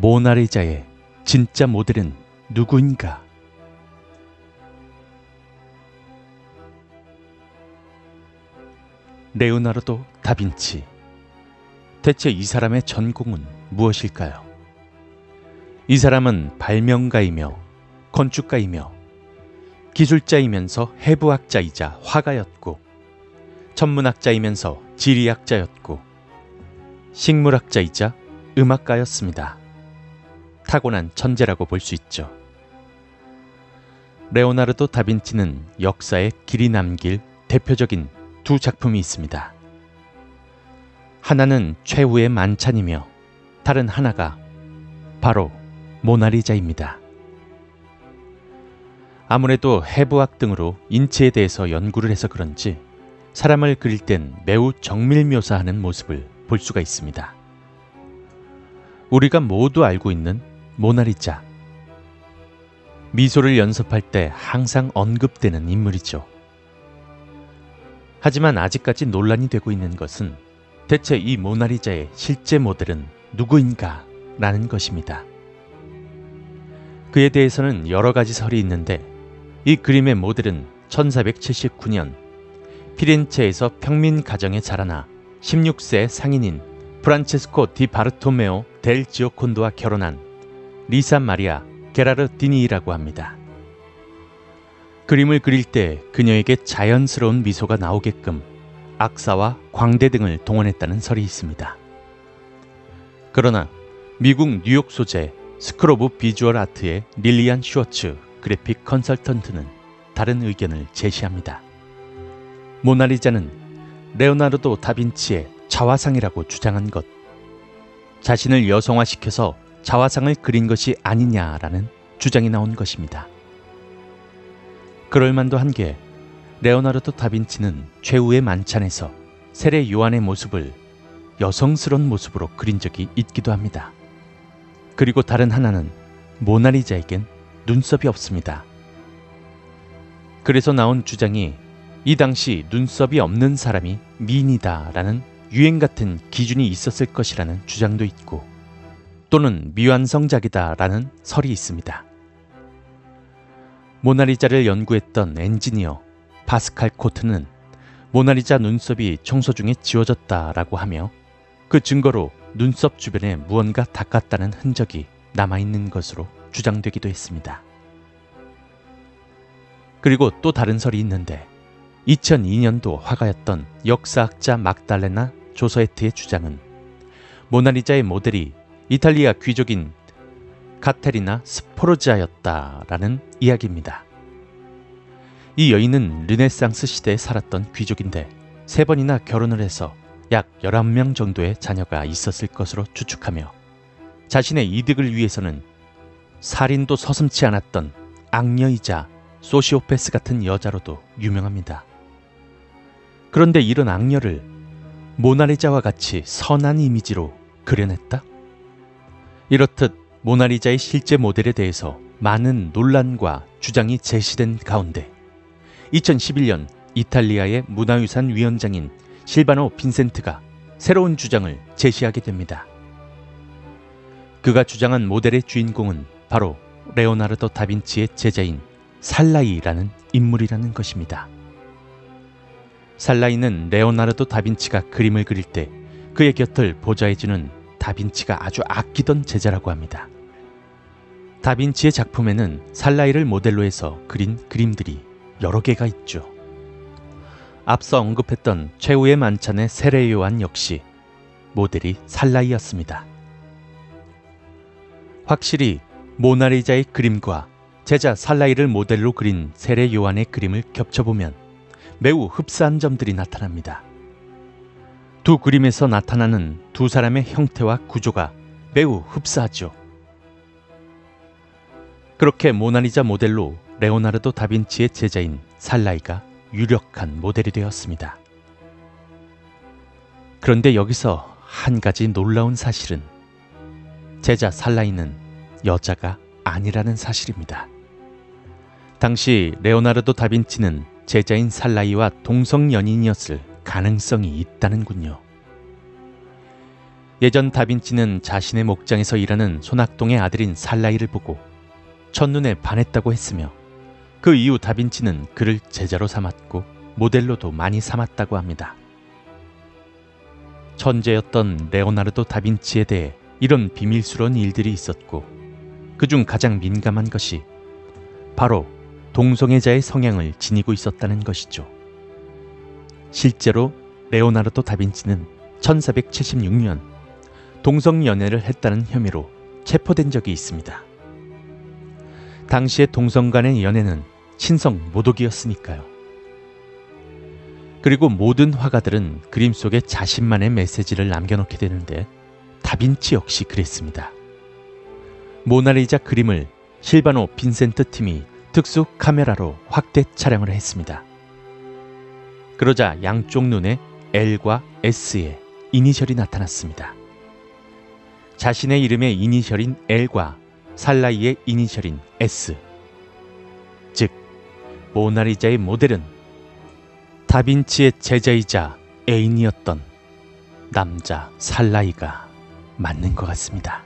모나리자의 진짜 모델은 누구인가? 레오나르도 다빈치. 대체 이 사람의 전공은 무엇일까요? 이 사람은 발명가이며 건축가이며 기술자이면서 해부학자이자 화가였고, 천문학자이면서 지리학자였고, 식물학자이자 음악가였습니다. 타고난 천재라고 볼 수 있죠. 레오나르도 다빈치는 역사에 길이 남길 대표적인 두 작품이 있습니다. 하나는 최후의 만찬이며 다른 하나가 바로 모나리자입니다. 아무래도 해부학 등으로 인체에 대해서 연구를 해서 그런지 사람을 그릴 땐 매우 정밀 묘사하는 모습을 볼 수가 있습니다. 우리가 모두 알고 있는 모나리자. 미소를 연습할 때 항상 언급되는 인물이죠. 하지만 아직까지 논란이 되고 있는 것은 대체 이 모나리자의 실제 모델은 누구인가 라는 것입니다. 그에 대해서는 여러 가지 설이 있는데, 이 그림의 모델은 1479년 피렌체에서 평민 가정에 자라나 16세 상인인 프란체스코 디 바르토메오 델 지오콘도와 결혼한 리사 마리아 게라르디니라고 합니다. 그림을 그릴 때 그녀에게 자연스러운 미소가 나오게끔 악사와 광대 등을 동원했다는 설이 있습니다. 그러나 미국 뉴욕 소재 스크로브 비주얼 아트의 릴리안 슈워츠 그래픽 컨설턴트는 다른 의견을 제시합니다. 모나리자는 레오나르도 다빈치의 자화상이라고 주장한 것, 자신을 여성화시켜서 자화상을 그린 것이 아니냐라는 주장이 나온 것입니다. 그럴만도 한 게 레오나르도 다빈치는 최후의 만찬에서 세례 요한의 모습을 여성스러운 모습으로 그린 적이 있기도 합니다. 그리고 다른 하나는 모나리자에겐 눈썹이 없습니다. 그래서 나온 주장이 이 당시 눈썹이 없는 사람이 미인이다라는 유행 같은 기준이 있었을 것이라는 주장도 있고, 또는 미완성작이다라는 설이 있습니다. 모나리자를 연구했던 엔지니어 파스칼 코트는 모나리자 눈썹이 청소 중에 지워졌다라고 하며, 그 증거로 눈썹 주변에 무언가 닦았다는 흔적이 남아있는 것으로 주장되기도 했습니다. 그리고 또 다른 설이 있는데, 2002년도 화가였던 역사학자 막달레나 조서에트의 주장은 모나리자의 모델이 이탈리아 귀족인 카테리나 스포르자였다라는 이야기입니다. 이 여인은 르네상스 시대에 살았던 귀족인데 3번이나 결혼을 해서 약 11명 정도의 자녀가 있었을 것으로 추측하며, 자신의 이득을 위해서는 살인도 서슴지 않았던 악녀이자 소시오패스 같은 여자로도 유명합니다. 그런데 이런 악녀를 모나리자와 같이 선한 이미지로 그려냈다? 이렇듯 모나리자의 실제 모델에 대해서 많은 논란과 주장이 제시된 가운데 2011년 이탈리아의 문화유산 위원장인 실바노 빈센트가 새로운 주장을 제시하게 됩니다. 그가 주장한 모델의 주인공은 바로 레오나르도 다빈치의 제자인 살라이라는 인물이라는 것입니다. 살라이는 레오나르도 다빈치가 그림을 그릴 때 그의 곁을 보좌해주는 다빈치가 아주 아끼던 제자라고 합니다. 다빈치의 작품에는 살라이를 모델로 해서 그린 그림들이 여러 개가 있죠. 앞서 언급했던 최후의 만찬의 세례 요한 역시 모델이 살라이였습니다. 확실히 모나리자의 그림과 제자 살라이를 모델로 그린 세례 요한의 그림을 겹쳐보면 매우 흡사한 점들이 나타납니다. 두 그림에서 나타나는 두 사람의 형태와 구조가 매우 흡사하죠. 그렇게 모나리자 모델로 레오나르도 다빈치의 제자인 살라이가 유력한 모델이 되었습니다. 그런데 여기서 한 가지 놀라운 사실은 제자 살라이는 여자가 아니라는 사실입니다. 당시 레오나르도 다빈치는 제자인 살라이와 동성연인이었을 가능성이 있다는군요. 예전 다빈치는 자신의 목장에서 일하는 손학동의 아들인 살라이를 보고 첫눈에 반했다고 했으며 그 이후 다빈치는 그를 제자로 삼았고 모델로도 많이 삼았다고 합니다. 천재였던 레오나르도 다빈치에 대해 이런 비밀스러운 일들이 있었고 그중 가장 민감한 것이 바로 동성애자의 성향을 지니고 있었다는 것이죠. 실제로 레오나르도 다빈치는 1476년 동성연애를 했다는 혐의로 체포된 적이 있습니다. 당시의 동성 간의 연애는 신성 모독이었으니까요. 그리고 모든 화가들은 그림 속에 자신만의 메시지를 남겨놓게 되는데 다빈치 역시 그랬습니다. 모나리자 그림을 실바노 빈센트 팀이 특수 카메라로 확대 촬영을 했습니다. 그러자 양쪽 눈에 L과 S의 이니셜이 나타났습니다. 자신의 이름의 이니셜인 L과 살라이의 이니셜인 S. 즉, 모나리자의 모델은 다빈치의 제자이자 애인이었던 남자 살라이가 맞는 것 같습니다.